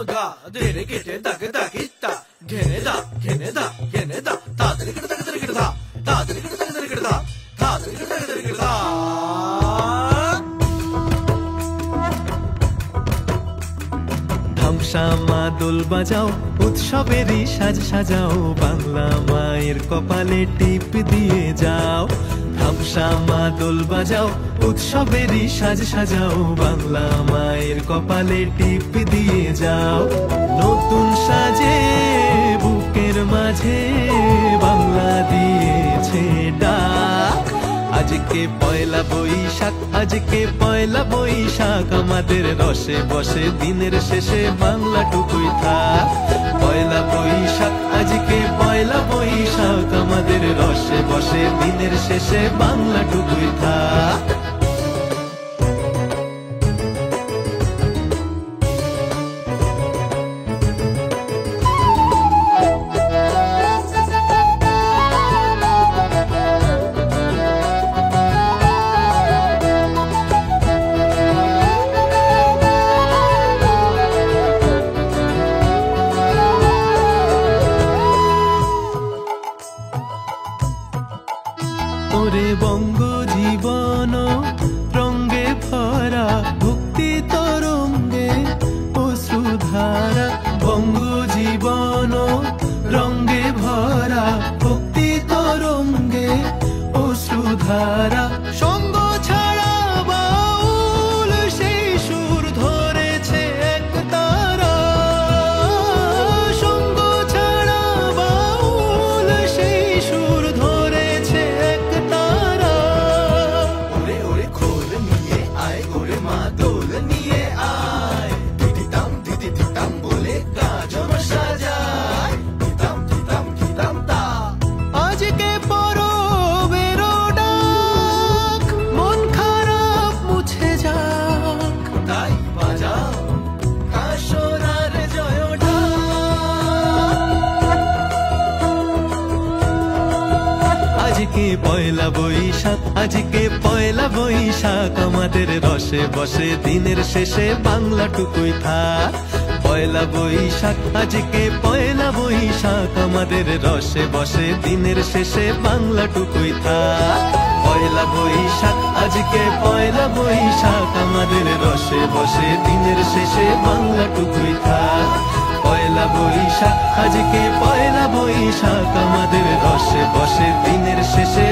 ga dere kete dak dakitta gene da ta dere kete dak dere kete da ta dere kete dak dere kete da ta dere kete dak dere kete da ধামসা মা দোল বাজাও উৎসবেরই সাজ সাজাও বাংলা মায়ের কপালে টিপ দিয়ে যাও ধামসা মা দোল বাজাও উৎসবেরই সাজ সাজাও বাংলা মায়ের কপালে টিপ দিয়ে যাও নতুন সাজে বুকের মাঝে বাংলা দিয়েছে ডাক আজকে পয়লা বৈশাখ আজকে পয়লা বৈশাখ আমাদের রসে বসে দিনের শেষে বাংলা টুকুই থাক পয়লা বৈশাখ আজকে পয়লা বৈশাখ আমাদের রসে বসে দিনের শেষে বাংলা টুকুই থাক ওরে বঙ্গ জীবন রঙ্গে ভরা ভক্তি তরঙ্গে অশ্রুধারা বঙ্গ জীবন রঙ্গে ভরা ভক্তি তরঙ্গে অশ্রুধারা সঙ্গ ছাড়া বাউল সেই সুর ধরেছে এক তারা সঙ্গ ছাড়া বাউল সেই সুর ধরেছে এক তারা ওরে ওরে খোল নিয়ে আয় ওরে মা দোল নিয়ে আয় দিদিতাম বলে গাজন সাজায় দিতাম তা আজকে পরবের ডাক মন খারাপ মুছে যাক তাই বাজাও কাশরার জয় ঢাক আজকে পয়লা বৈশাখ আজকে পয়লা বৈশাখ আমাদের রসে বসে দিনের শেষে বাংলা টুকুই থাক পয়লা বৈশাখ আজকে পয়লা বৈশাখ আমাদের রসে বসে দিনের শেষে বাংলা টুকুই থাক পয়লা বৈশাখ আজকে পয়লা বৈশাখ আমাদের রসে বসে দিনের শেষে বাংলা টুকুই থাক পয়লা বৈশাখ আজকে পয়লা বৈশাখ আমাদের রসে বসে দিনের শেষে